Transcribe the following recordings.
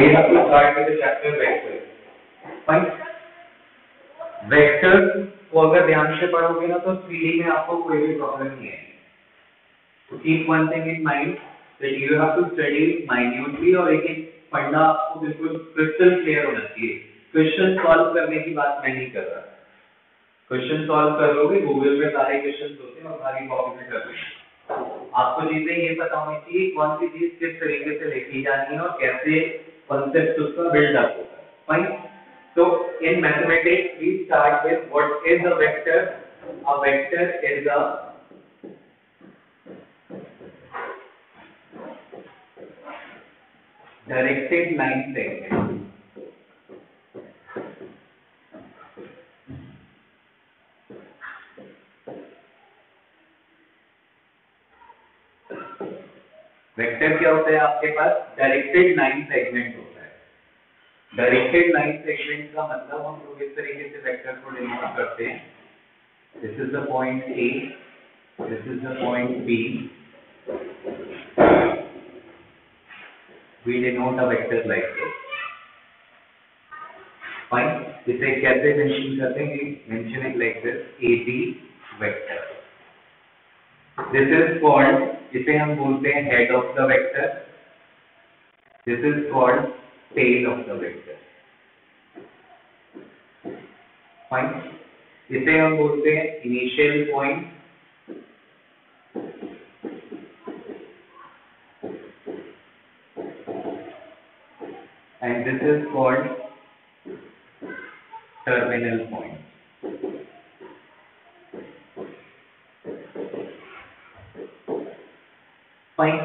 we have to start with the chapter vectors. Fine. Vectors को अगर ध्यान से पढ़ोगे ना तो 3D में आपको कोई भी प्रॉब्लम नहीं है. To keep one thing in mind that you have to study minutely और एक एक फंडा आपको बिल्कुल क्रिस्टल क्लियर होना चाहिए. क्वेश्चन सॉल्व करने की बात मैं नहीं कर रहा. क्वेश्चन सॉल्व कर लोगे, गूगल में सारे क्वेश्चन होते हैं और सारी कॉपी में कर लेंगे. आपको चीजें ये पता होनी चाहिए कौन सी चीज किस तरीके से लिखी जानी है और कैसे कॉन्सेप्ट उसका बिल्ड अप होगा. Fine. So in mathematics we start with what is a vector. A vector is a directed line segment. Vector क्या होता है आपके पास? डायरेक्टेड लाइन सेगमेंट होता है. डायरेक्टेड लाइन सेगमेंट का मतलब हम लोग इस तरीके से वेक्टर को डिनोट करते हैं. This is the point A, this is the point B. We denote a vector like this. Fine. इसे कैसे मेंशन करते हैं? Mention it like this, A B vector. This is called, इसे हम बोलते हैं head of the vector. This is called tail of the vector. Fine. इसे हम बोलते हैं initial point. And this is called terminal point. Fine.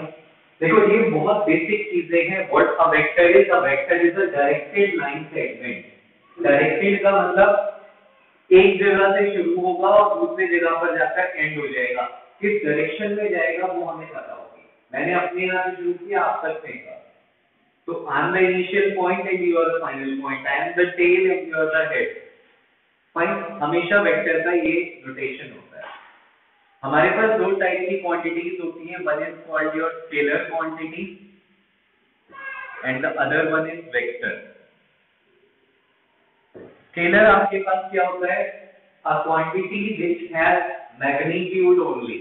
देखो ये बहुत बेसिक चीजें हैं. What a vector is? A vector is a directed line segment. Directed का मतलब एक जगह से शुरू होगा और दूसरी जगह पर जाकर एंड हो जाएगा. किस डायरेक्शन में जाएगा वो हमें पता होगी. मैंने अपने यहाँ से शुरू किया, आप तक फेंका. तो I am the initial point and you are the final point. I am the tail and you are the head. Fine. हमेशा वेक्टर का ये रोटेशन होता है. हमारे पास दो टाइप की क्वांटिटीज होती हैं. One is called your scalar quantity and the other one is vector. Scalar आपके पास क्या होता है? A quantity which has magnitude only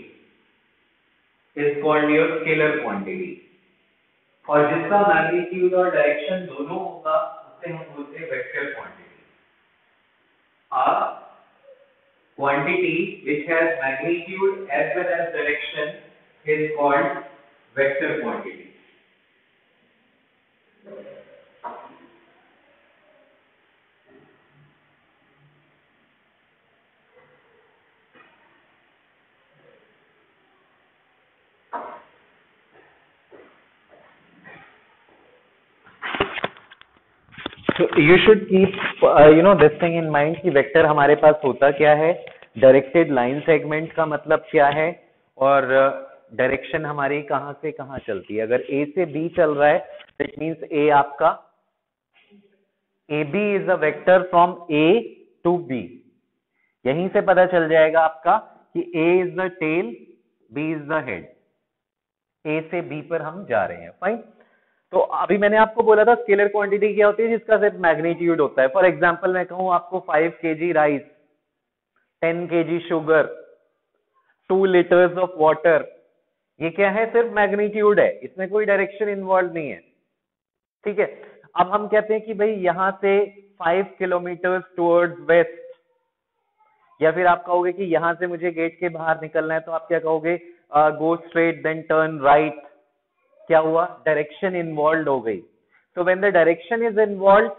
is called your scalar quantity. और जिसका मैग्नीट्यूड और डायरेक्शन दोनों होगा उसे हम बोलते हैं vector quantity. Quantity which has magnitude as well as direction is called vector quantity. So you should keep this thing in mind कि वेक्टर हमारे पास होता क्या है, डायरेक्टेड लाइन सेगमेंट का मतलब क्या है और डायरेक्शन हमारी कहां से कहां चलती है. अगर ए से बी चल रहा है दैट मींस ए आपका A B is a vector from A to B. यहीं से पता चल जाएगा आपका कि A is the tail, B is the head. A से बी पर हम जा रहे हैं. फाइन. तो अभी मैंने आपको बोला था स्केलर क्वांटिटी क्या होती है? जिसका सिर्फ मैग्नीट्यूड होता है. फॉर एग्जांपल मैं कहूं आपको 5 kg rice, 10 kg sugar, 2 liters of water. ये क्या है? सिर्फ मैग्नीट्यूड है. इसमें कोई डायरेक्शन इन्वॉल्व नहीं है. ठीक है. अब हम कहते हैं कि भाई यहां से 5 किलोमीटर टुवर्ड्स वेस्ट, या फिर आप कहोगे कि यहां से मुझे गेट के बाहर निकलना है, तो आप क्या कहोगे? Go straight then turn right. क्या हुआ? डायरेक्शन इन्वॉल्व हो गई. तो when the direction is involve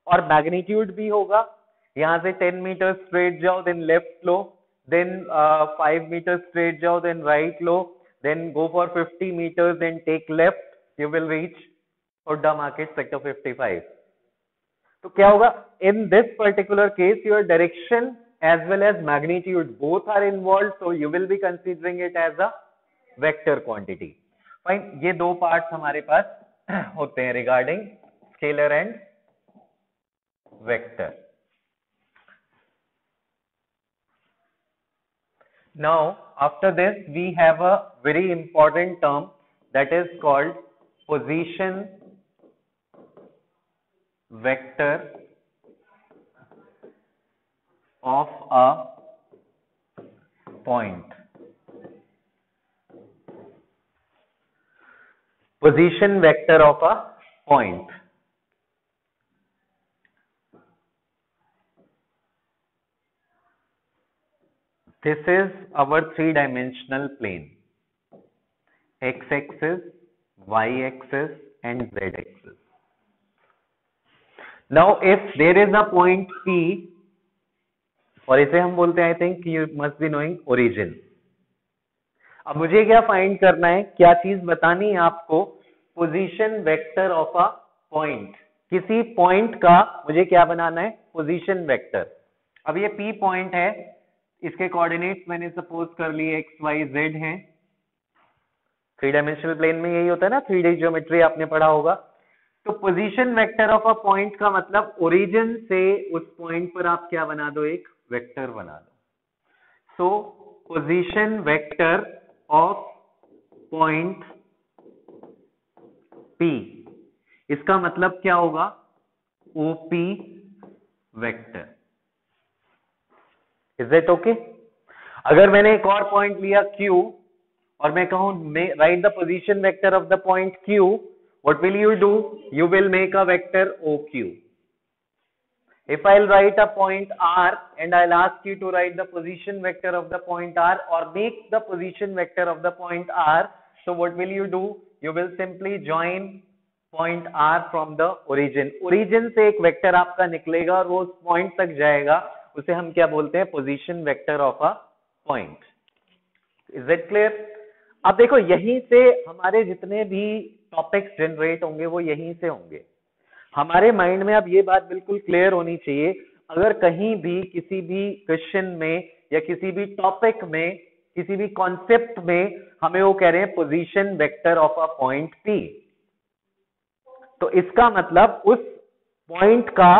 और मैग्नीट्यूड भी होगा, यहां से 10 मीटर स्ट्रेट जाओ देन लेफ्ट लो, देन 5 मीटर स्ट्रेट जाओ देन राइट लो, then go for 50 meters then take left, you will reach Hooda market sector 55. तो क्या होगा? In this particular case your direction as well as magnitude both are involved, so you will be considering it as a vector quantity. Fine. ये दो parts हमारे पास होते हैं regarding scalar and vector. Now after this we have a very important term that is called position vector of a point, position vector of a point. This is our three-dimensional plane, x-axis, y-axis and z-axis. Now if there is a point P, और इसे हम बोलते हैं, I think you must be knowing, origin. अब मुझे क्या find करना है, क्या चीज बतानी है आपको, position vector of a point, किसी पॉइंट का मुझे क्या बनाना है, पोजीशन वेक्टर। अब ये P पॉइंट है, इसके कोऑर्डिनेट्स मैंने सपोज कर लिए एक्स वाई जेड हैं, थ्री डायमेंशनल प्लेन में यही होता है ना, 3D ज्योमेट्री आपने पढ़ा होगा। तो position vector of a point का मतलब ओरिजिन से उस पॉइंट पर आप क्या बना दो, एक वेक्टर बना दो। सो position vector of point P, इसका मतलब क्या होगा, OP vector. Is it okay? अगर मैंने एक और पॉइंट लिया Q और मैं कहूं right the position vector of the point Q, what will you do, you will make a vector OQ। If I'll write a point R and I'll ask you to write the position vector of the point R or make the position vector of the point R, so what will you do? You will simply join point R from the origin. Origin से एक vector आपका निकलेगा और वो उस point तक जाएगा, उसे हम क्या बोलते हैं, position vector of a point. Is it clear? अब देखो यहीं से हमारे जितने भी टॉपिक्स जनरेट होंगे वो यहीं से होंगे। हमारे माइंड में अब ये बात बिल्कुल क्लियर होनी चाहिए, अगर कहीं भी किसी भी क्वेश्चन में या किसी भी टॉपिक में किसी भी कॉन्सेप्ट में हमें वो कह रहे हैं position vector of a point P, तो इसका मतलब उस पॉइंट का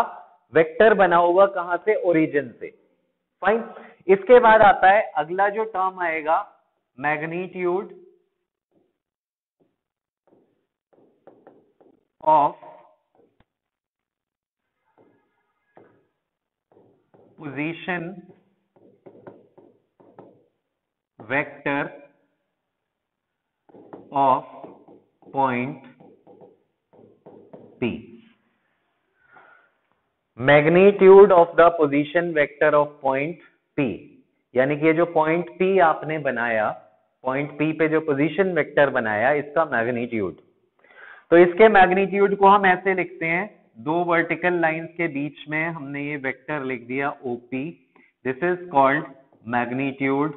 वेक्टर बना होगा कहां से, ओरिजिन से। फाइन। इसके बाद आता है अगला जो टर्म आएगा, magnitude of position vector of point P। Magnitude of the position vector of point P, यानी कि ये जो पॉइंट P आपने बनाया, पॉइंट P पे जो पोजीशन वेक्टर बनाया, इसका मैग्नीट्यूड। तो इसके मैग्नीट्यूड को हम ऐसे लिखते हैं, दो वर्टिकल लाइंस के बीच में हमने ये वेक्टर लिख दिया OP, this is called magnitude,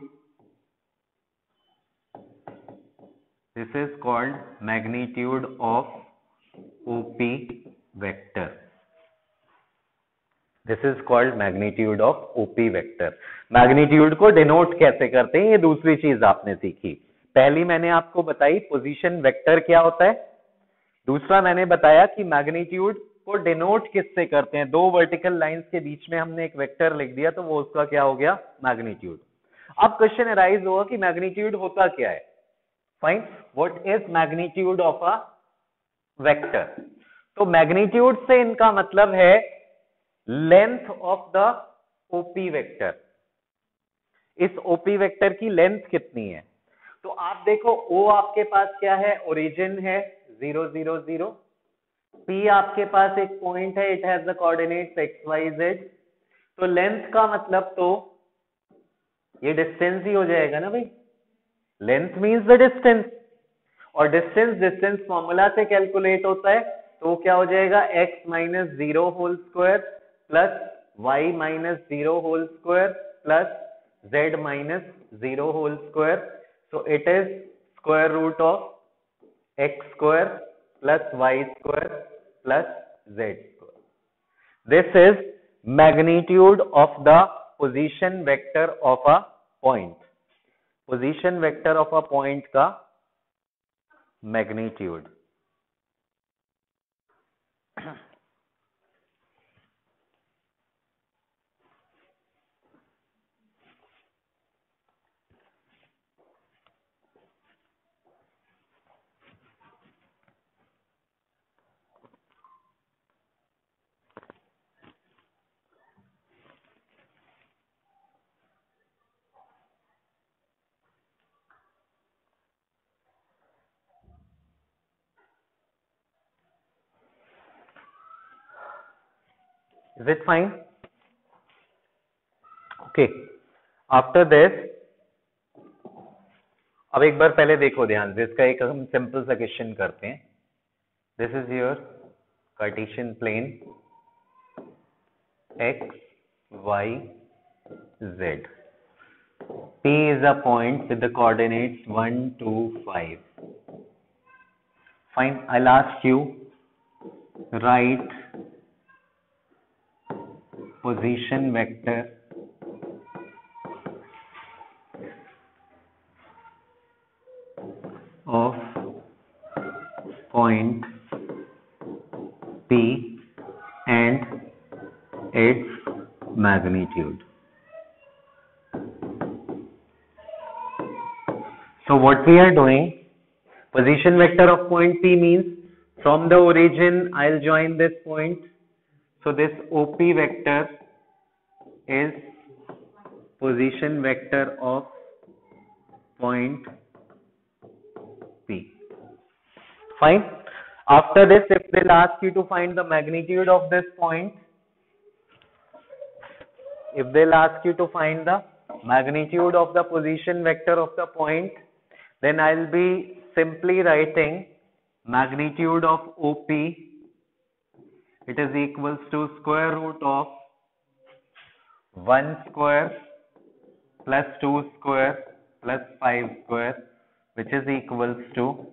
this is called magnitude of OP vector, this is called magnitude of OP vector. Magnitude को डिनोट कैसे करते हैं, ये दूसरी चीज आपने सीखी। पहली मैंने आपको बताई पोजीशन वेक्टर क्या होता है, दूसरा मैंने बताया कि मैग्नीट्यूड को डिनोट किससे करते हैं, दो वर्टिकल लाइंस के बीच में हमने एक वेक्टर लिख दिया तो वो उसका क्या हो गया, मैग्नीट्यूड। अब क्वेश्चन अराइज होगा कि मैग्नीट्यूड होता क्या है। Fine, what is magnitude of a vector. तो मैग्नीट्यूड से इनका मतलब है length of the OP vector, इस OP वेक्टर की लेंथ कितनी है। तो आप देखो O आपके पास क्या है, ओरिजिन है 0 0 0, P आपके पास एक पॉइंट है, it has the coordinates x y z, तो लेंथ का मतलब तो ये डिस्टेंस ही हो जाएगा ना भाई, लेंथ मींस द डिस्टेंस, और डिस्टेंस फॉर्मूला से कैलकुलेट होता है, तो वो क्या हो जाएगा, x minus 0 whole square plus y minus 0 whole square plus z minus 0 whole square, so it is square root of x square plus y square plus z square. This is magnitude of the position vector of a point. Position vector of a point का magnitude. Is it fine? Okay. After this, अब एक बार पहले देखो ध्यान से, इसका एक हम सिंपल सा क्वेश्चन करते हैं. This is your Cartesian plane x, y, z. P is a point with the coordinates 1, 2, 5. Fine. I'll ask you, write position vector of point P and its magnitude. So what we are doing, position vector of point P means from the origin I'll join this point. So this OP vector is position vector of point P. Fine. After this, if they'll ask you to find the magnitude of this point, if they'll ask you to find the magnitude of the position vector of the point, then I'll be simply writing magnitude of OP. It is equals to square root of 1 square plus 2 square plus 5 square, which is equals to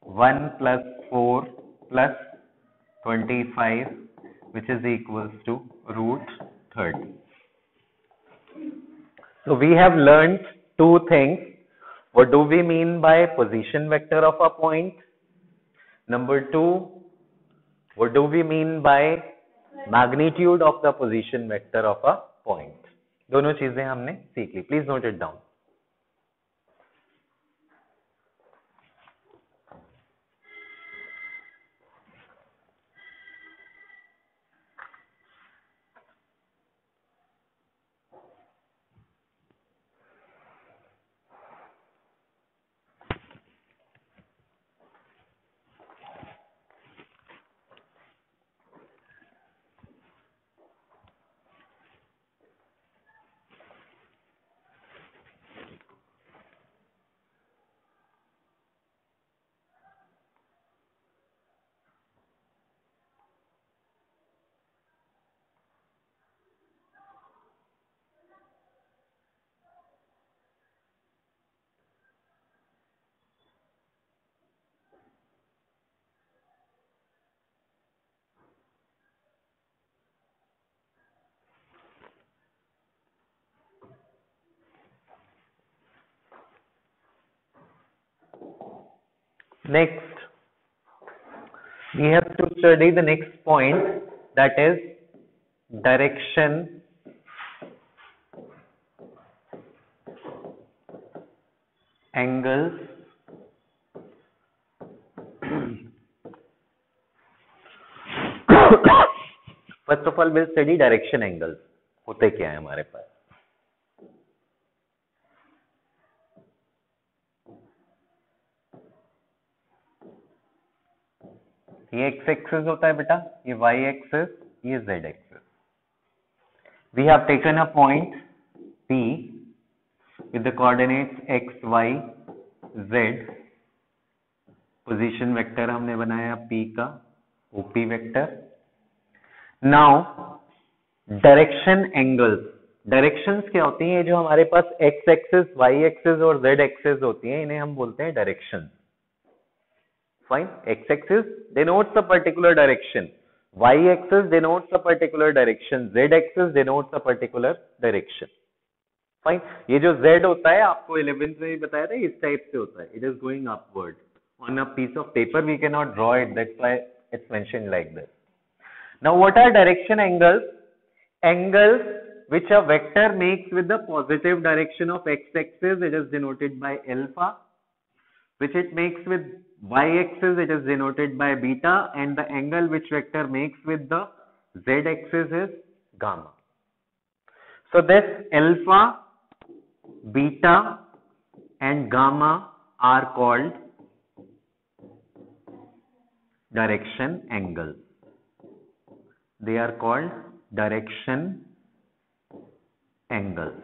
1 plus 4 plus 25, which is equals to root 30. So we have learned two things. What do we mean by position vector of a point? Number two, what do we mean by magnitude of the position vector of a point? दोनों चीजें हमने सीख ली. Please note it down. Next, we have to study the next point, that is direction angles first of all we'll study direction angles. होते क्या है हमारे पास. ये x axis होता है बेटा, ये y एक्सिस, ये z axis. We have taken a point P with the coordinates x, y, z. Position vector हमने बनाया P का, OP vector. Now direction angles. Directions क्या होती हैं? जो हमारे पास x एक्सिस, y एक्सिस और z एक्सिस होती हैं, इन्हें हम बोलते हैं direction. Fine. X-axis denotes a particular direction. Y-axis denotes a particular direction. Z-axis denotes a particular direction. Fine. ये जो Z होता है आपको 11th में भी बताया था, इस टाइप से होता है. It is going upward. On a piece of paper we cannot draw it. That's why it's mentioned like this. Now what are direction angles? Angles which a vector makes with the positive direction of x-axis, it is denoted by alpha. Which it makes with y-axis, it is denoted by beta, and the angle which vector makes with the z-axis is gamma. So this alpha, beta and gamma are called direction angles. They are called direction angles.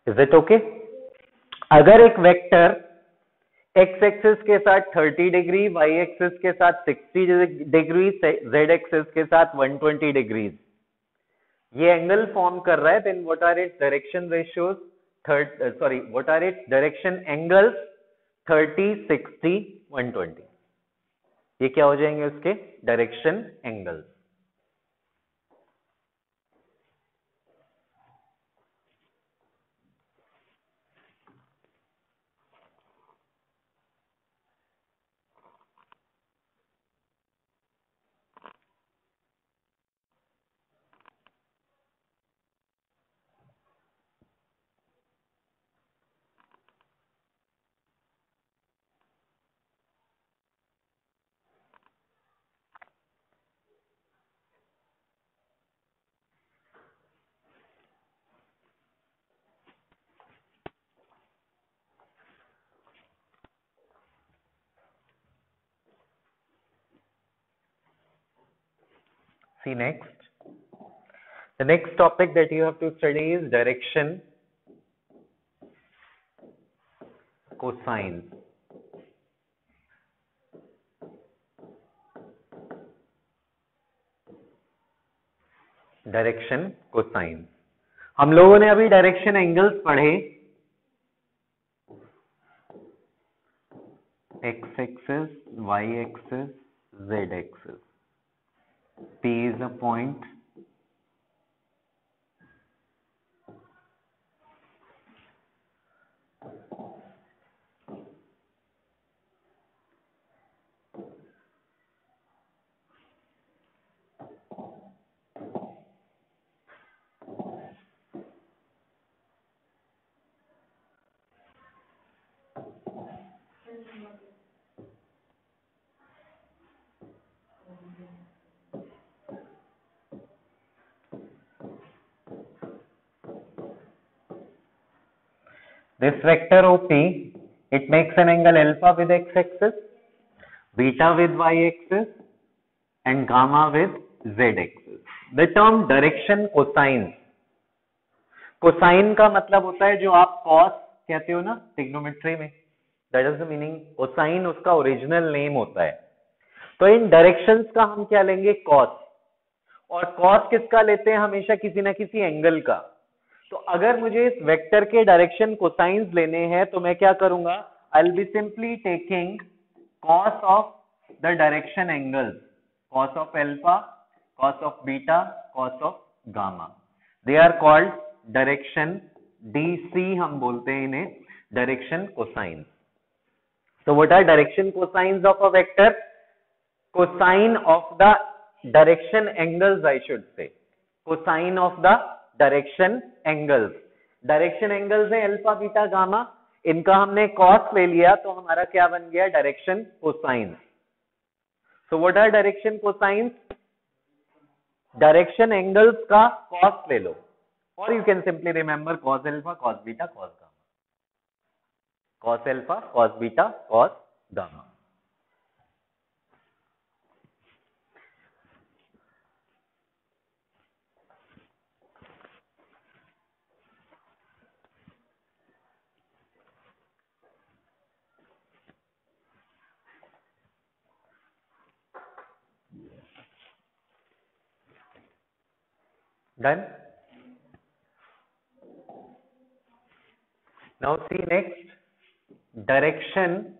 Is it okay? अगर एक vector x axis के साथ 30 degree, y axis के साथ 60 degree, z axis के साथ 120 degree ये angle form कर रहा है, then what are its direction ratios? What are its direction angles? 30, 60, 120. ये क्या हो जाएंगे उसके direction angles. See next. The next topic that you have to study is direction cosine. Direction cosine. हम लोगों ने अभी डायरेक्शन एंगल्स पढ़े. x axis, y axis, z axis. P is a point. This vector OP, it makes an angle alpha with x-axis, beta with y-axis, and gamma with z-axis. The term direction cosine. Cosine का मतलब होता है जो आप cos कहते हो ना trigonometry में. That is the meaning. Cosine उसका ओरिजिनल नेम होता है. तो इन डायरेक्शंस का हम क्या लेंगे? cos. और cos किसका लेते हैं? हमेशा किसी ना किसी एंगल का. तो अगर मुझे इस वेक्टर के डायरेक्शन कोसाइंस लेने हैं तो मैं क्या करूंगा? I will be simply taking cos of the direction angles, cos of alpha, cos of beta, cos of gamma. They are called direction DC, हम बोलते हैं इन्हें direction cosines. So what are direction cosines of a vector? Cosine of the direction angles, I should say. Cosine of the direction angles. Direction angles है alpha, beta, gamma. इनका हमने cos ले लिया तो हमारा क्या बन गया? Direction cosines. So what are direction cosines? Direction angles का cos ले लो. Or you can simply remember cos alpha, cos beta, cos gamma. Cos alpha, cos beta, cos gamma. Done? Now see next. Direction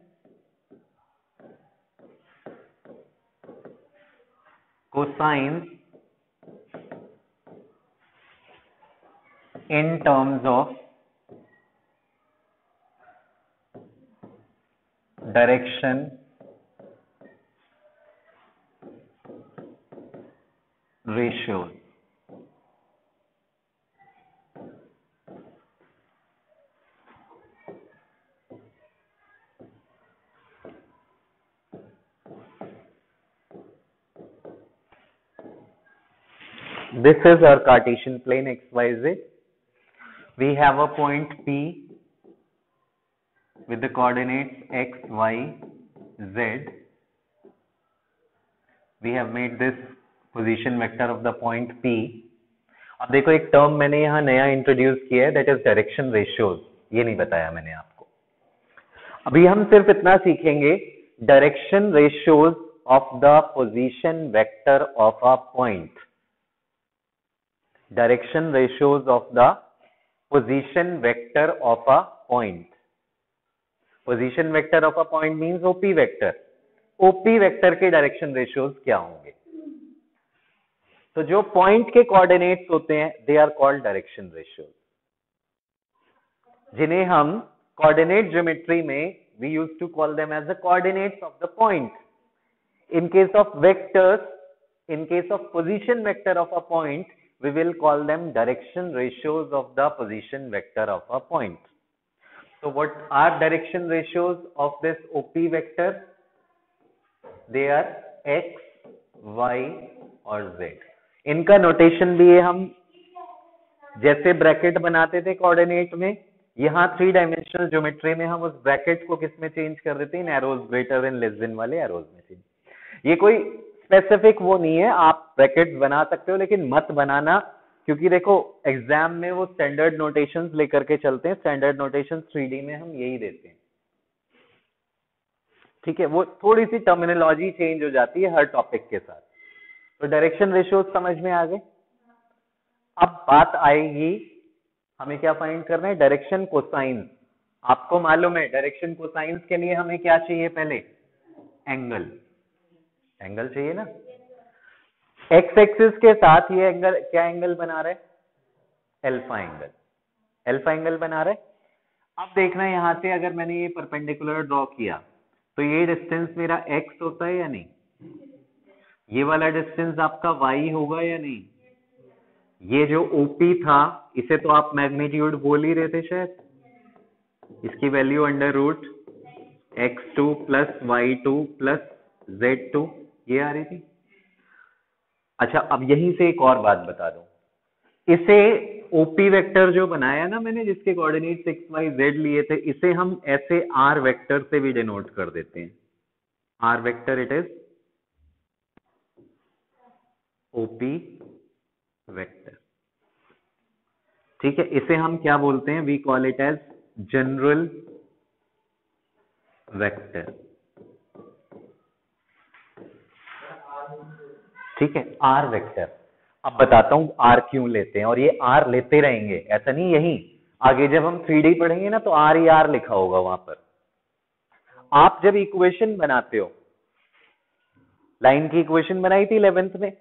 cosines in terms of direction ratios. This is our Cartesian plane XYZ. We have a point P with the coordinates x, y, z, we have made this position vector of the point P. अब देखो एक term मैंने यहाँ नया introduce किया है, that is direction ratios. ये नहीं बताया मैंने आपको. अभी हम सिर्फ इतना सीखेंगे, direction ratios of the position vector of a point. Direction ratios of the position vector of a point. Position vector of a point means OP vector. OP vector के डायरेक्शन रेशियोज क्या होंगे? तो जो पॉइंट के coordinates होते हैं they are called direction ratios, जिन्हें हम कोऑर्डिनेट ज्योमेट्री में we use to call them as the coordinates of the point. In case of vectors, in case of position vector of a point, we will call them direction ratios of the position vector of a point. So what are direction ratios of this OP vector? They are x, y और z. इनका notation भी है, हम जैसे bracket बनाते थे coordinate में, यहाँ 3 डायमेंशनल ज्योमेट्री में हम उस ब्रैकेट को किस में चेंज कर देते हैं? इन arrows, greater and less than वाले एरोज में चेंज. ये कोई स्पेसिफिक वो नहीं है, आप ब्रैकेट बना सकते हो लेकिन मत बनाना, क्योंकि देखो एग्जाम में वो स्टैंडर्ड नोटेशंस लेकर के चलते हैं. स्टैंडर्ड नोटेशंस 3D में हम यही देते हैं, ठीक है. वो थोड़ी सी टर्मिनोलॉजी चेंज हो जाती है हर टॉपिक के साथ. तो डायरेक्शन रेशियोज समझ में आ गए. अब बात आएगी, हमें क्या फाइंड करना है? Direction cosines. आपको मालूम है डायरेक्शन कोसाइंस के लिए हमें क्या चाहिए? पहले एंगल. एंगल चाहिए ना. एक्स एक्सिस के साथ ये एंगल क्या एंगल बना रहा है? Alpha angle. अल्फा एंगल बना रहा है. अब देखना यहां से अगर मैंने ये परपेंडिकुलर ड्रॉ किया तो ये डिस्टेंस मेरा एक्स होता है या नहीं? ये वाला डिस्टेंस आपका वाई होगा या नहीं? ये जो ओपी था इसे तो आप मैग्नीट्यूड बोल ही रहे थे शायद. इसकी value under root x2 plus y2 plus z2 ये आ रही थी. अच्छा, अब यहीं से एक और बात बता दूं. इसे ओपी वेक्टर जो बनाया ना मैंने, जिसके कोऑर्डिनेट्स x y z लिए थे, इसे हम ऐसे r वेक्टर से भी डिनोट कर देते हैं. r vector it is OP vector. ठीक है. इसे हम क्या बोलते हैं? We call it as general vector. ठीक है, आर वेक्टर. अब बताता हूं आर क्यों लेते हैं, और ये आर लेते रहेंगे, ऐसा नहीं. यही आगे जब हम 3D पढ़ेंगे ना तो आर ही आर लिखा होगा वहां पर. आप जब इक्वेशन बनाते हो, लाइन की इक्वेशन बनाई थी 11th में,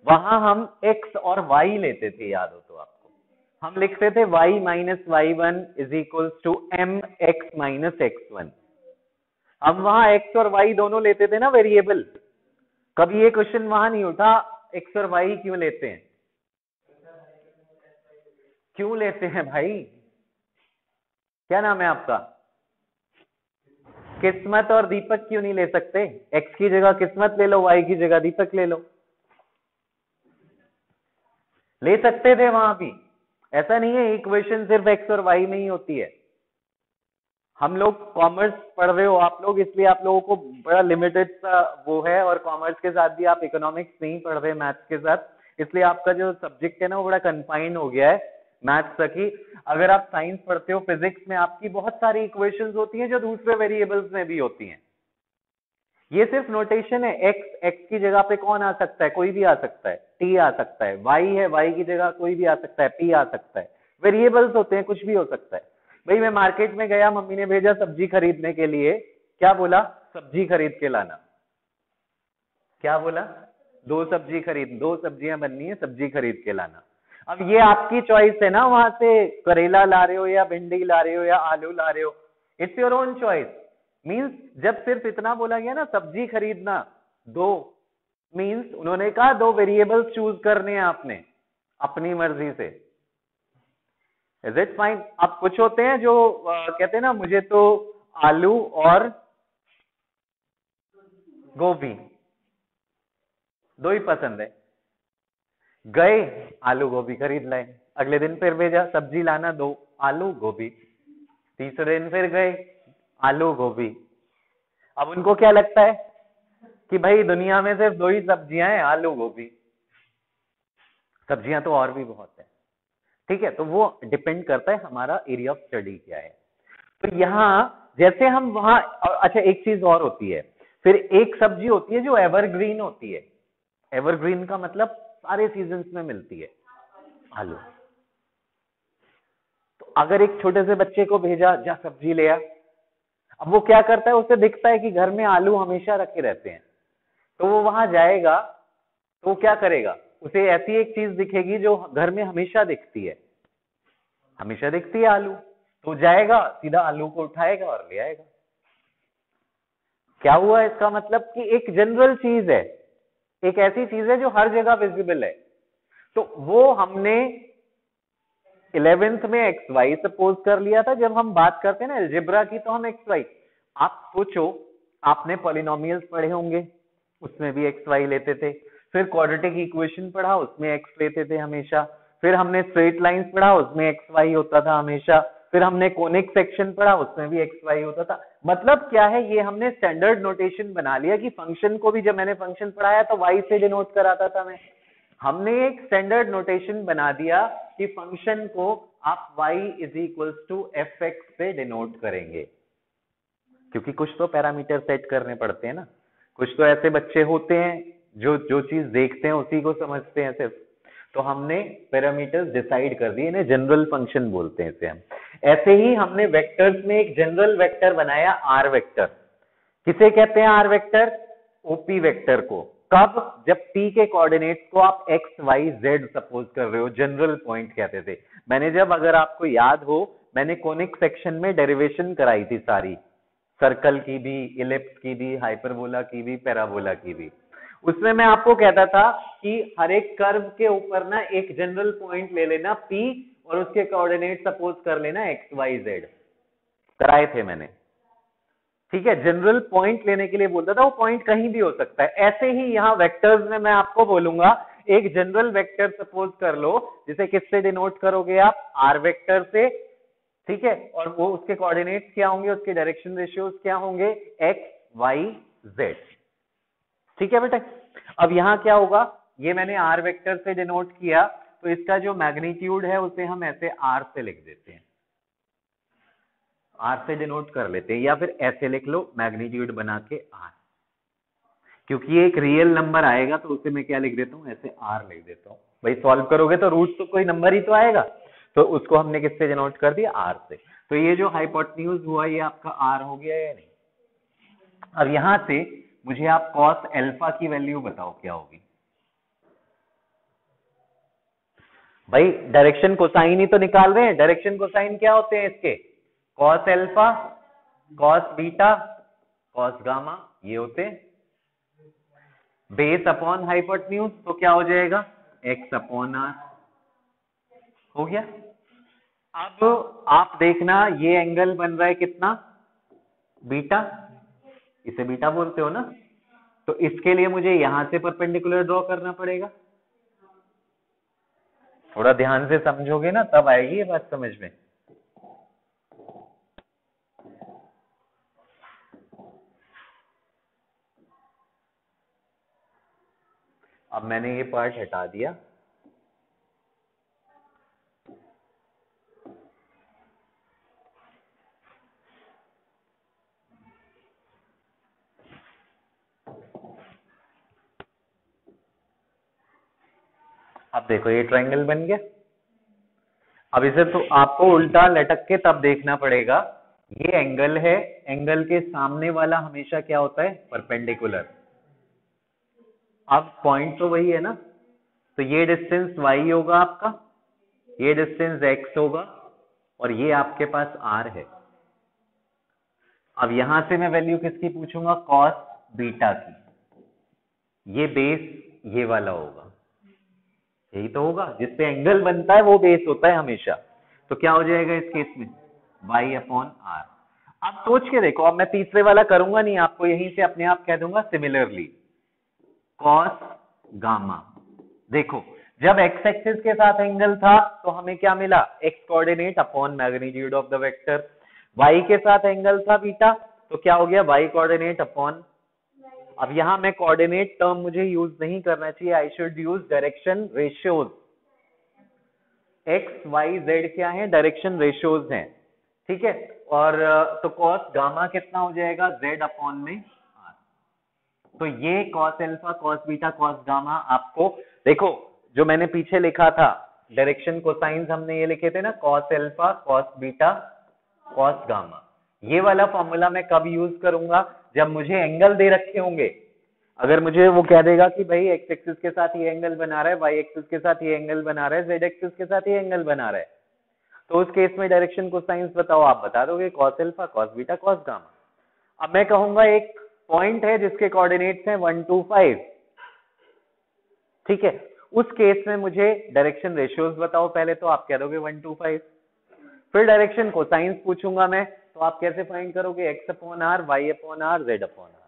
वहां हम x और y लेते थे, याद हो तो आपको. हम लिखते थे y minus y1 is equals to m x minus x1. हम वहां x और y दोनों लेते थे ना वेरिएबल. कभी ये क्वेश्चन वहां नहीं उठा x और y क्यों लेते हैं? क्यों लेते हैं भाई? क्या नाम है आपका? किस्मत और दीपक क्यों नहीं ले सकते? x की जगह किस्मत ले लो, y की जगह दीपक ले लो. ले सकते थे वहां भी. ऐसा नहीं है इक्वेशन सिर्फ x और y में ही होती है. हम लोग कॉमर्स पढ़ रहे हो आप लोग, इसलिए आप लोगों को बड़ा लिमिटेड सा वो है, और कॉमर्स के साथ भी आप इकोनॉमिक्स नहीं पढ़ रहे मैथ्स के साथ, इसलिए आपका जो सब्जेक्ट है ना वो बड़ा कन्फाइंड हो गया है मैथ्स तक ही. अगर आप साइंस पढ़ते हो, फिजिक्स में आपकी बहुत सारी इक्वेशंस होती हैं जो दूसरे वेरिएबल्स में भी होती हैं. ये सिर्फ नोटेशन है. एक्स की जगह पे कौन आ सकता है? कोई भी आ सकता है. टी आ सकता है. वाई है, वाई की जगह कोई भी आ सकता है. पी आ सकता है. वेरिएबल्स होते हैं, कुछ भी हो सकता है. भाई मैं मार्केट में गया, मम्मी ने भेजा सब्जी खरीदने के लिए. क्या बोला? सब्जी खरीद के लाना. क्या बोला? 2 सब्जियां बननी है, सब्जी खरीद के लाना. अब ये आपकी चॉइस है ना, वहां से करेला ला रहे हो या भिंडी ला रहे हो या आलू ला रहे हो. It's your own choice. Means जब सिर्फ इतना बोला गया ना सब्जी खरीदना 2, मीन्स उन्होंने कहा 2 वेरिएबल्स चूज करने हैं आपने अपनी मर्जी से. Is it fine? अब कुछ होते हैं जो कहते हैं ना मुझे तो आलू और गोभी 2 ही पसंद है. गए आलू गोभी खरीद लाए. अगले दिन फिर भेजा सब्जी लाना 2, आलू गोभी. तीसरे दिन फिर गए आलू गोभी। अब उनको क्या लगता है कि भाई दुनिया में सिर्फ 2 ही सब्जियां हैं, आलू गोभी। सब्जियां तो और भी बहुत है, ठीक है। तो वो डिपेंड करता है हमारा एरिया ऑफ स्टडी क्या है। तो यहाँ जैसे हम वहां, अच्छा एक चीज और होती है, फिर एक सब्जी होती है जो एवरग्रीन होती है। एवरग्रीन का मतलब सारे सीजन्स में मिलती है, आलू। तो अगर एक छोटे से बच्चे को भेजा, जा सब्जी ले आ, अब वो क्या करता है, उसे दिखता है कि घर में आलू हमेशा रखे रहते हैं, तो वो वहां जाएगा तो वो क्या करेगा, उसे ऐसी एक चीज दिखेगी जो घर में हमेशा दिखती है, हमेशा दिखती है आलू, तो जाएगा सीधा आलू को उठाएगा और ले आएगा। क्या हुआ इसका मतलब कि एक जनरल चीज है, एक ऐसी चीज है जो हर जगह विजिबल है। तो वो हमने 11th में एक्स वाई सपोज कर लिया था। जब हम बात करते हैं ना अलजेब्रा की, तो हम एक्स वाई, आप सोचो आपने पॉलिनोमियल्स पढ़े होंगे, उसमें भी एक्स वाई लेते थे। फिर क्वाड्रेटिक इक्वेशन पढ़ा, उसमें एक्स लेते थे हमेशा। फिर हमने स्ट्रेट लाइंस पढ़ा, उसमें एक्स वाई होता था हमेशा। फिर हमने कोनिक सेक्शन पढ़ा, उसमें भी एक्स वाई होता था। मतलब क्या है, ये हमने स्टैंडर्ड नोटेशन बना लिया कि फंक्शन को भी, जब मैंने फंक्शन पढ़ाया तो वाई से डिनोट कराता था मैं। हमने एक स्टैंडर्ड नोटेशन बना दिया कि फंक्शन को आप y is equals to F X से डिनोट करेंगे, क्योंकि कुछ तो पैरामीटर सेट करने पड़ते हैं ना। कुछ तो ऐसे बच्चे होते हैं जो जो चीज देखते हैं उसी को समझते हैं सिर्फ। तो हमने पैरामीटर्स डिसाइड कर दिए, इन्हें जनरल फंक्शन बोलते हैं इसे हम। ऐसे ही हमने वेक्टर्स में एक जनरल वेक्टर बनाया, आर वेक्टर। किसे कहते हैं आर वेक्टर? ओपी वेक्टर को। कब? जब p के कोऑर्डिनेट्स को आप x y z सपोज कर रहे हो, जनरल पॉइंट कहते थे। मैंने जब, अगर आपको याद हो, मैंने कोनिक सेक्शन में डेरिवेशन कराई थी सारी, सर्कल की भी, इलिप्स की भी, हाइपरबोला की भी, पैराबोला की भी। उसमें मैं आपको कहता था कि हर एक कर्व के ऊपर ना एक जनरल पॉइंट ले लेना p और उसके कोऑर्डिनेट सपोज कर लेना x y z, कराए थे मैंने, ठीक है। जनरल पॉइंट लेने के लिए बोलता था, वो पॉइंट कहीं भी हो सकता है। ऐसे ही यहाँ वेक्टर्स में मैं आपको बोलूंगा एक जनरल वेक्टर सपोज कर लो, जिसे किससे डिनोट करोगे आप? आर वेक्टर से, ठीक है। और वो उसके कोऑर्डिनेट्स क्या होंगे, उसके डायरेक्शन रेशियोज क्या होंगे? एक्स वाई जेड, ठीक है बेटा। अब यहाँ क्या होगा, ये मैंने आर वेक्टर से डिनोट किया, तो इसका जो मैग्नीट्यूड है उसे हम ऐसे आर से लिख देते हैं, आर से डिनोट कर लेते हैं, या फिर ऐसे लिख लो मैग्नीट्यूड बना के आर, क्योंकि ये एक रियल नंबर आएगा तो उसे मैं क्या लिख देता हूँ, ऐसे आर लिख देता हूँ। भाई सॉल्व करोगे तो रूट तो कोई नंबर ही तो आएगा, तो उसको हमने किससे डिनोट कर दिया? आर से। तो ये जो हाइपोटेन्यूज हुआ ये आपका आर हो गया या नहीं? अब यहां से मुझे आप कॉस अल्फा की वैल्यू बताओ क्या होगी। भाई डायरेक्शन कोसाइन ही तो निकाल रहे हैं, डायरेक्शन कोसाइन क्या होते हैं इसके? Cos alpha, cos beta, cos gamma, ये होते हैं। बेस अपॉन हाइपोटेन्यूज, तो क्या हो जाएगा? एक्स अपॉन आर, हो गया। अब आप देखना ये एंगल बन रहा है कितना? बीटा, इसे बीटा बोलते हो ना। तो इसके लिए मुझे यहां से परपेंडिकुलर ड्रॉ करना पड़ेगा। थोड़ा ध्यान से समझोगे ना तब आएगी ये बात समझ में। अब मैंने ये पार्ट हटा दिया, अब देखो ये ट्रायंगल बन गया। अब इसे तो आपको उल्टा लटक के तब देखना पड़ेगा, ये एंगल है, एंगल के सामने वाला हमेशा क्या होता है? परपेंडिकुलर। अब पॉइंट तो वही है ना, तो ये डिस्टेंस y होगा आपका, ये डिस्टेंस x होगा, और ये आपके पास r है। अब यहां से मैं वैल्यू किसकी पूछूंगा? कॉस बीटा की। ये बेस ये वाला होगा, यही तो होगा, जिसपे एंगल बनता है वो बेस होता है हमेशा। तो क्या हो जाएगा इस केस में? y upon R. अब सोच के देखो, अब मैं तीसरे वाला करूंगा नहीं, आपको यहीं से अपने आप कह दूंगा सिमिलरली कॉस गामा। देखो जब x एक्सिस के साथ एंगल था तो हमें क्या मिला? x coordinate upon magnitude of the vector. y के साथ एंगल था बीटा, तो क्या हो गया y कोऑर्डिनेट अपॉन, अब यहां मैं कोऑर्डिनेट टर्म मुझे यूज नहीं करना चाहिए, I should use direction ratios. X Y Z क्या है, डायरेक्शन रेशियोज हैं, ठीक है। और तो कॉस गामा कितना हो जाएगा, जेड अपॉन में आर। तो ये cos alpha cos beta cos gamma, आपको देखो जो मैंने पीछे लिखा था डायरेक्शन कोसाइंस, हमने ये लिखे थे ना, cos alpha cos beta cos gamma. ये वाला फॉर्मूला मैं कब यूज करूंगा, जब मुझे एंगल दे रखे होंगे। अगर मुझे वो कह देगा कि भाई एक्स एक्सिस के साथ ये एंगल बना रहा है, वाई एक्सिस के साथ ये एंगल बना रहा है, जेड एक्सिस के साथ ये एंगल बना रहा है, तो उस केस में डायरेक्शन कोसाइंस बताओ, आप बता दोगे cos alpha cos beta cos gamma. अब मैं कहूंगा एक पॉइंट है जिसके कोऑर्डिनेट्स हैं 1 2 5, ठीक है, उस केस में मुझे डायरेक्शन रेशियोज बताओ पहले, तो आप कह दोगे 1 2 5। फिर डायरेक्शन कोसाइंस पूछूंगा मैं, तो आप कैसे फाइंड करोगे, x upon r y upon r z upon r.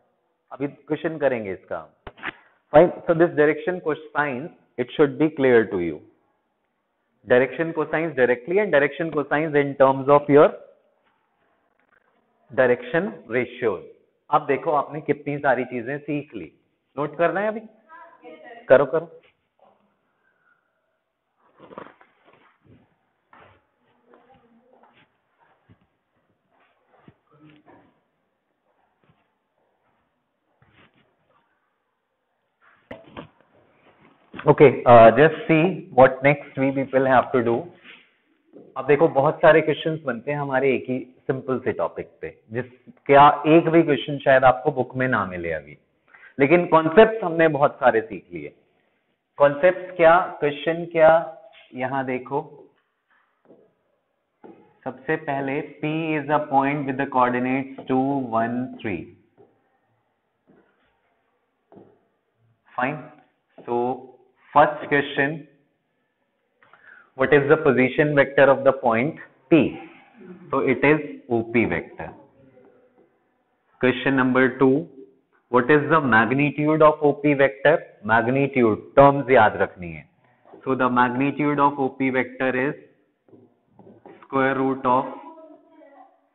अभी क्वेश्चन करेंगे इसका। Fine, so this direction cosines it should be clear to you, direction cosines directly and direction cosines in terms of your direction ratios. अब देखो आपने कितनी सारी चीजें सीख ली, नोट करना है अभी, करो करो। Okay, just see what next we people have to do. अब देखो बहुत सारे क्वेश्चंस बनते हैं हमारे एक ही सिंपल से टॉपिक पे, जिसका एक भी क्वेश्चन शायद आपको बुक में ना मिले अभी, लेकिन कॉन्सेप्ट हमने बहुत सारे सीख लिए। कॉन्सेप्ट क्या, क्वेश्चन क्या, यहां देखो सबसे पहले P is a point with the coordinates 2 1 3. Fine. So first question, what is the position vector of the point P? So it is OP vector. Question number 2, what is the magnitude of OP vector? Magnitude terms याद रखनी है। So the magnitude of OP vector is square root of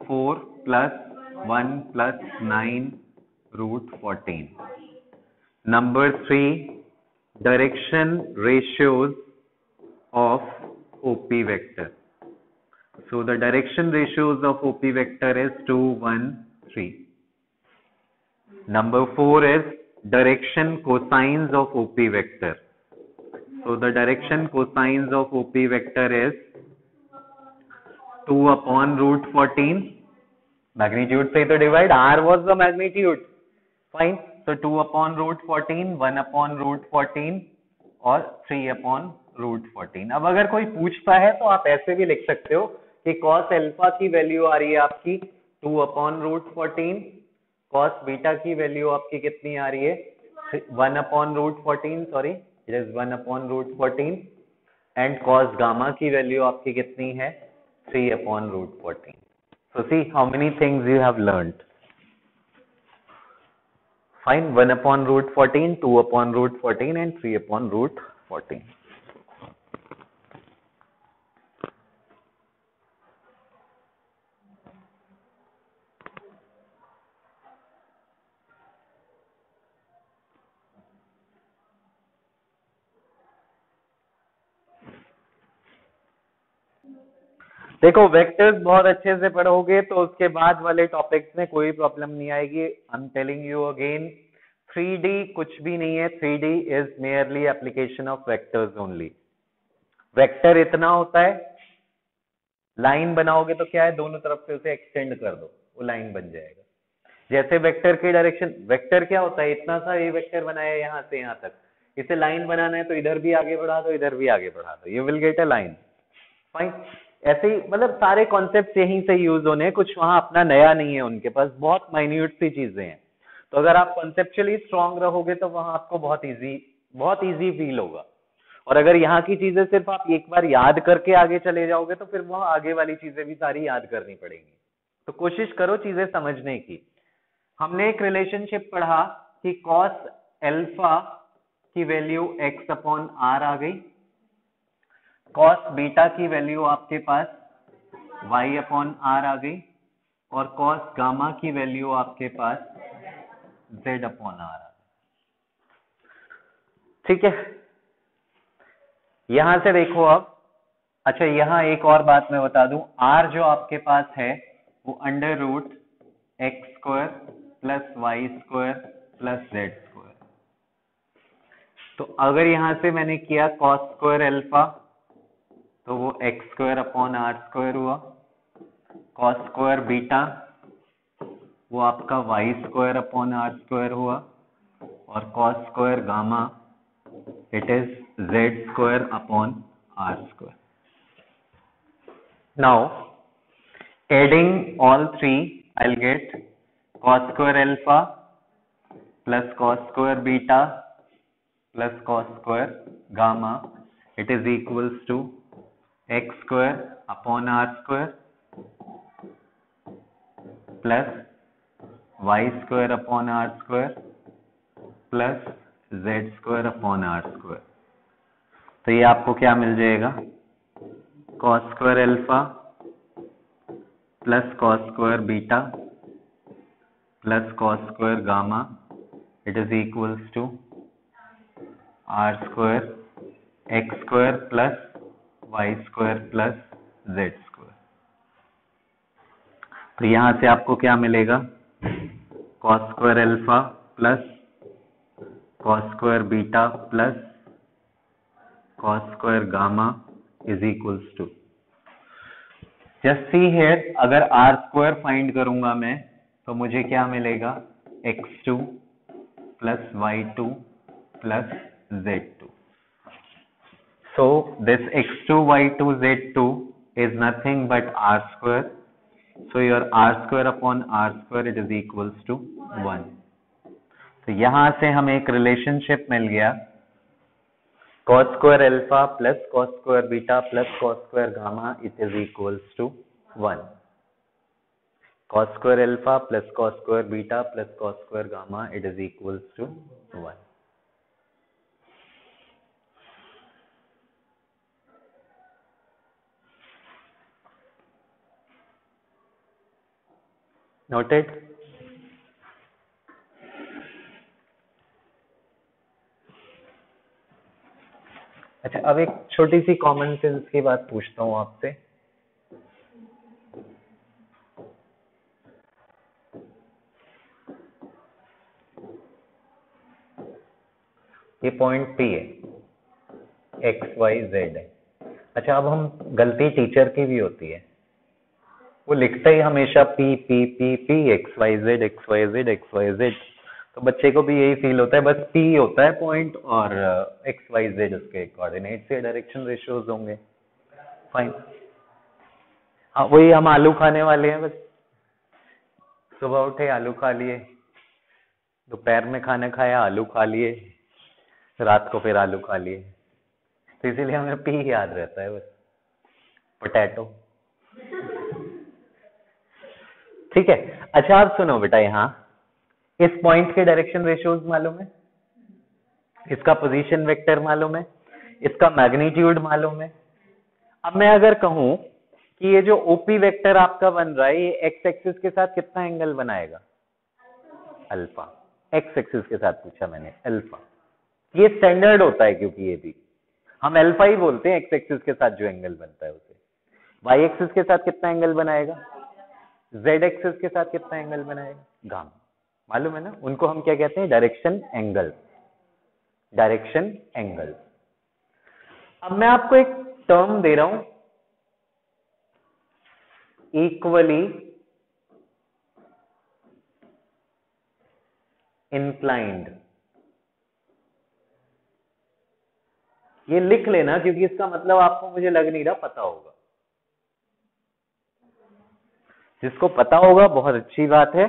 4 plus 1 plus 9 root 14. Number 3, direction ratios of OP vector. So the direction ratios of OP vector is 2 1 3. Number 4 is direction cosines of OP vector. So the direction cosines of OP vector is 2 upon root 14. Magnitude से तो divide, R was the magnitude. Fine. So 2 upon root 14, 1 upon root 14 और 3 upon root 14. अब अगर कोई पूछता है तो आप ऐसे भी लिख सकते हो कि cos अल्फा की वैल्यू आ रही है आपकी 2 upon root 14, cos बीटा की वैल्यू आपकी कितनी आ रही है 1 upon root 14, sorry, it is 1 upon root 14, and cos gamma की वैल्यू आपकी कितनी है 3 upon root 14. So see how many things you have learned. Fine, 1 upon root 14, 2 upon root 14 and 3 upon root 14. देखो वेक्टर्स बहुत अच्छे से पढ़ोगे तो उसके बाद वाले टॉपिक्स में कोई प्रॉब्लम नहीं आएगी। I am telling you again, 3D कुछ भी नहीं है, 3D is merely application of vectors only. Vector इतना होता है, लाइन बनाओगे तो क्या है, दोनों तरफ से उसे एक्सटेंड कर दो, वो लाइन बन जाएगा। जैसे वेक्टर के डायरेक्शन, वेक्टर क्या होता है, इतना सा ये वेक्टर बनाया यहाँ से यहाँ तक, इसे लाइन बनाना है तो इधर भी आगे बढ़ा दो, इधर भी आगे बढ़ा दो, you will get a line. Fine, ऐसे ही मतलब सारे कॉन्सेप्ट यहीं से यूज होने हैं, कुछ वहां अपना नया नहीं है, उनके पास बहुत माइन्यूट सी चीजें हैं। तो अगर आप कॉन्सेप्चुअली स्ट्रांग रहोगे तो वहां आपको बहुत इजी फील होगा। और अगर यहाँ की चीजें सिर्फ आप एक बार याद करके आगे चले जाओगे तो फिर वहां आगे वाली चीजें भी सारी याद करनी पड़ेंगी। तो कोशिश करो चीजें समझने की। हमने एक रिलेशनशिप पढ़ा कि कॉस एल्फा की वैल्यू x अपॉन आर आ गई, कॉस बीटा की वैल्यू आपके पास y अपॉन आर आ गई, और कॉस गामा की वैल्यू आपके पास z अपॉन आर। ठीक है, यहां से देखो अब। अच्छा, यहां एक और बात मैं बता दूं, r जो आपके पास है वो under root x square plus y square plus z square. तो अगर यहां से मैंने किया कॉस स्क्वायर अल्फा तो वो x square upon r square हुआ, कॉस स्क्वायर बीटा वो आपका y square upon r square हुआ, और cos square gamma it is z square upon r square. Now adding all three I'll get cos square alpha plus cos square beta plus cos square gamma, it is equals to x square upon r square plus y square upon r square plus z square upon r square। तो ये आपको क्या मिल जाएगा, cos square alpha plus cos square beta plus cos square gamma, it is equals to r square x square plus y square plus z square। तो यहां से आपको क्या मिलेगा, cos square alpha plus cos square beta plus cos square gamma is equals to, just see here, अगर r square find करूंगा मैं तो मुझे क्या मिलेगा, x2 plus y2 plus z2। So this x2 y2 z2 is nothing but r square, so your r square upon r square it is equals to 1। तो यहां से हमें एक रिलेशनशिप मिल गया, cos square alpha plus cos square beta plus cos square gamma it is equals to 1। cos square alpha plus cos square beta plus cos square gamma it is equals to 1। Noted? अच्छा, अब एक छोटी सी common sense की बात पूछता हूं आपसे। ये पॉइंट P है, एक्स वाई जेड है। अच्छा, अब हम गलती टीचर की भी होती है, वो लिखता ही हमेशा p p p p x Y z x Y z x Y z, तो बच्चे को भी यही फील होता है बस पी होता है पॉइंट और एक्स वाई जेड उसके कोऑर्डिनेट्स या डायरेक्शन रेशियोज होंगे। फाइन, हाँ वही हम आलू खाने वाले हैं, बस सुबह उठे आलू खा लिए, दोपहर में खाना खाया आलू खा लिए, रात को फिर आलू खा लिए, तो इसीलिए हमें पी याद रहता है बस, पोटैटो। ठीक है, अच्छा आप सुनो बेटा, यहाँ इस पॉइंट के डायरेक्शन रेशियोज मालूम है, इसका पोजीशन वेक्टर मालूम है, इसका मैग्नीट्यूड मालूम है। अब मैं अगर कहूं कि ये जो ओपी वेक्टर आपका बन रहा है ये एक्स एक्सिस के साथ कितना एंगल बनाएगा, अल्फा। एक्स एक्सिस के साथ पूछा मैंने, अल्फा। ये स्टैंडर्ड होता है क्योंकि ये भी हम अल्फा ही बोलते हैं एक्स एक्सिस के साथ जो एंगल बनता है उसे। वाई एक्सिस के साथ कितना एंगल बनाएगा, जेड एक्सिस के साथ कितना एंगल बनाएगा, गामा। मालूम है ना, उनको हम क्या कहते हैं, डायरेक्शन एंगल, डायरेक्शन एंगल। अब मैं आपको एक टर्म दे रहा हूं, इक्वली इंक्लाइंड। ये लिख लेना क्योंकि इसका मतलब आपको मुझे लग नहीं रहा पता होगा। जिसको पता होगा बहुत अच्छी बात है,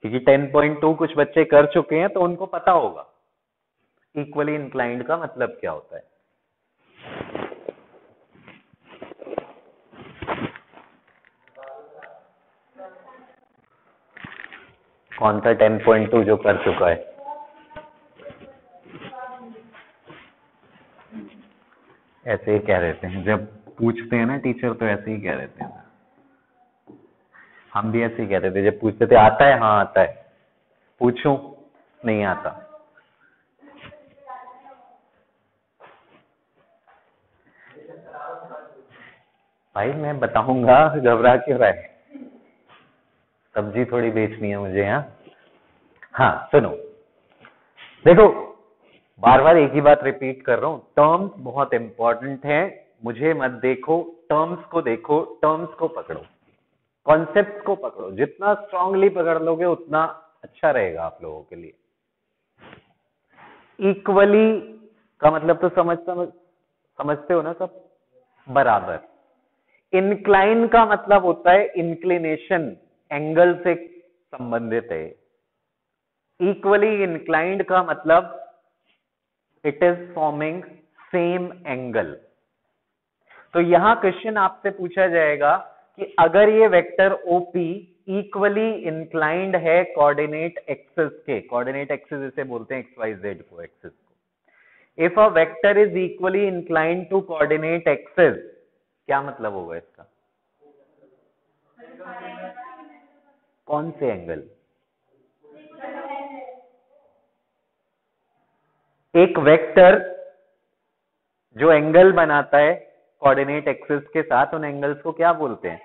क्योंकि 10.2 कुछ बच्चे कर चुके हैं तो उनको पता होगा इक्वली इंक्लाइंड का मतलब क्या होता है। कौन सा 10.2 जो कर चुका है, ऐसे ही कह देते हैं जब पूछते हैं ना टीचर, तो ऐसे ही कह देते हैं। हम भी ऐसे ही कहते थे जब पूछते थे आता है, हाँ आता है, पूछूं नहीं आता। भाई मैं बताऊंगा, घबरा क्यों रहा है, सब्जी थोड़ी बेचनी है मुझे यहाँ। हाँ सुनो, देखो बार बार एक ही बात रिपीट कर रहा हूँ, टर्म्स बहुत इंपॉर्टेंट है, मुझे मत देखो, टर्म्स को देखो, टर्म्स को पकड़ो, कॉन्सेप्ट्स को पकड़ो, जितना स्ट्रांगली पकड़ लोगे उतना अच्छा रहेगा आप लोगों के लिए। इक्वली का मतलब तो समझते हो ना सब, बराबर। इंक्लाइन का मतलब होता है इंक्लिनेशन, एंगल से संबंधित है। इक्वली इंक्लाइंड का मतलब it is forming same angle. तो यहां क्वेश्चन आपसे पूछा जाएगा कि अगर ये वेक्टर ओपी इक्वली इंक्लाइंड है कोऑर्डिनेट एक्सिस के, कोऑर्डिनेट एक्सिस इसे बोलते हैं एक्स वाई जेड को, एक्सिस को। If a vector is equally inclined to coordinate axis, क्या मतलब होगा इसका? कौन से एंगल? एक वेक्टर जो एंगल बनाता है कोऑर्डिनेट एक्सिस के साथ, उन एंगल्स को क्या बोलते हैं?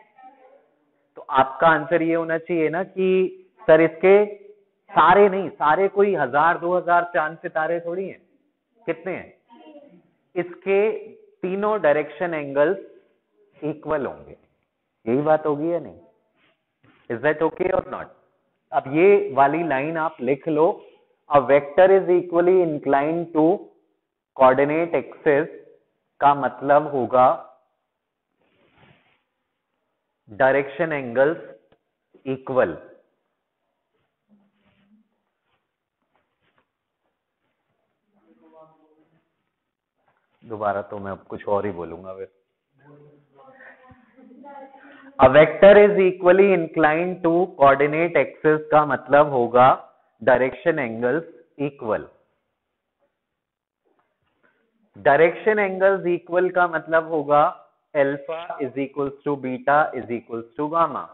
तो आपका आंसर ये होना चाहिए ना कि सर इसके सारे नहीं, सारे कोई 1000 2000 चांद सितारे थोड़ी हैं, कितने हैं? इसके तीनों डायरेक्शन एंगल्स इक्वल होंगे, यही बात होगी या नहीं? इज दैट ओके और नॉट? अब ये वाली लाइन आप लिख लो, a vector is equally inclined to coordinate axis का मतलब होगा डायरेक्शन एंगल्स इक्वल। दोबारा तो मैं कुछ और ही बोलूंगा फिर। A vector is equally inclined to coordinate axis का मतलब होगा direction angles equal. Direction angles equal का मतलब होगा alpha is equals to beta is equals to gamma.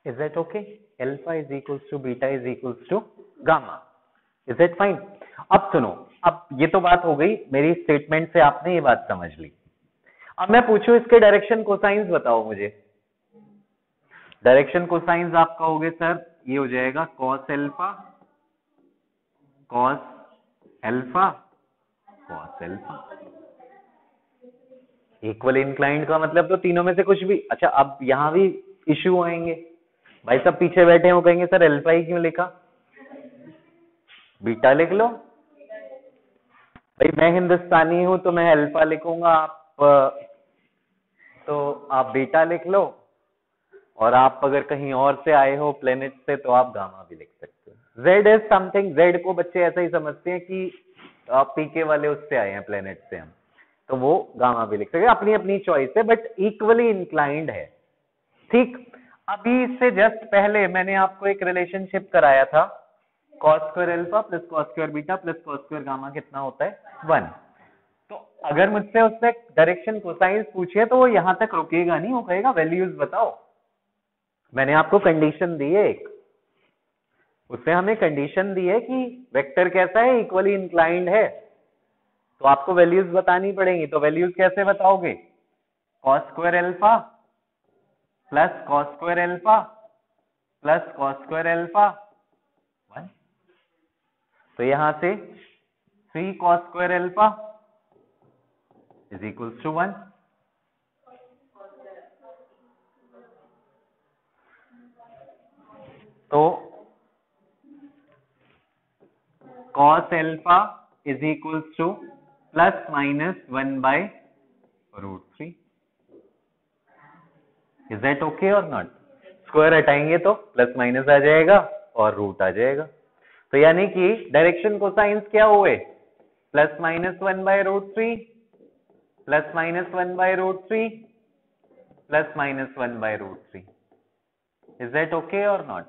Is that okay? Alpha is equals to beta is equals to gamma. Is that fine? अब सुनो, अब ये तो बात हो गई, मेरी स्टेटमेंट से आपने ये बात समझ ली। अब मैं पूछूं इसके डायरेक्शन कोसाइंस बताओ मुझे। डायरेक्शन कोसाइंस आप कहोगे सर ये हो जाएगा cos alpha, cos alpha, cos alpha. Equal inclined का मतलब तो तीनों में से कुछ भी। अच्छा अब यहां भी इश्यू आएंगे, भाई सब पीछे बैठे हो कहेंगे सर अल्फा ही क्यों लिखा, बीटा लिख लो। भाई मैं हिंदुस्तानी हूं तो मैं अल्फा लिखूंगा, आप बीटा लिख लो, और आप अगर कहीं और से आए हो प्लेनेट से तो आप गामा भी लिख सकते हो। जेड इज समथिंग, जेड को बच्चे ऐसा ही समझते हैं कि आप पीके वाले उससे आए हैं प्लेनेट से हम, तो वो गामा भी लिख सकते हैं, अपनी अपनी चॉइस है, बट इक्वली इंक्लाइंड है। ठीक, अभी इससे जस्ट पहले मैंने आपको एक रिलेशनशिप कराया था, cos square alpha plus cos square beta plus cos square gamma कितना होता है? 1। तो अगर मुझसे उसने डायरेक्शन कोसाइंस पूछे तो वो यहां तक रुकेगा नहीं, वो कहेगा वैल्यूज बताओ। मैंने आपको कंडीशन दी है एक, उसने हमें कंडीशन दी है कि वेक्टर कैसा है, इक्वली इंक्लाइंड है, तो आपको वैल्यूज बतानी पड़ेंगी। तो वैल्यूज कैसे बताओगे? cos square alpha plus cos square alpha plus cos square alpha 1। तो यहां से 3 cos square alpha is equals to 1। तो cos alpha is equals to plus minus 1/√3। Is that okay और नॉट? स्क्वायर हटाएंगे तो प्लस माइनस आ जाएगा और root आ जाएगा। तो यानी कि डायरेक्शन कोसाइंस क्या हुए? Plus minus 1/√3 plus minus 1/√3 plus minus 1/√3। Is that okay और नॉट?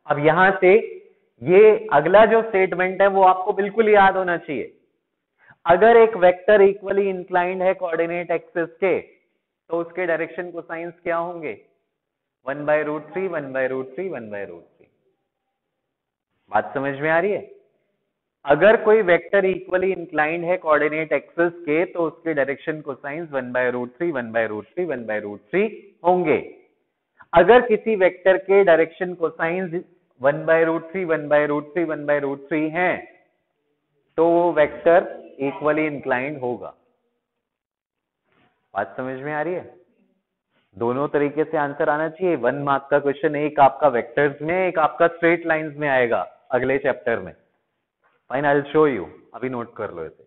अब यहां से ये अगला जो स्टेटमेंट है वो आपको बिल्कुल याद होना चाहिए। अगर एक वेक्टर इक्वली इंक्लाइंड है कोऑर्डिनेट एक्सिस के तो उसके डायरेक्शन कोसाइंस क्या होंगे? 1/√3 1/√3 1/√3। बात समझ में आ रही है? अगर कोई वेक्टर इक्वली इंक्लाइंड है कोऑर्डिनेट एक्सिस के तो उसके डायरेक्शन कोसाइंस 1/√3 1/√3 1/√3 होंगे। अगर किसी वेक्टर के डायरेक्शन कोसाइंस 1/√3 1/√3 1/√3 हैं तो वो वेक्टर इक्वली इंक्लाइंड होगा। बात समझ में आ रही है? दोनों तरीके से आंसर आना चाहिए। 1 मार्क का क्वेश्चन एक आपका वेक्टर्स में, एक आपका स्ट्रेट लाइंस में आएगा अगले चैप्टर में। Fine, I will show you. अभी नोट कर लो इसे।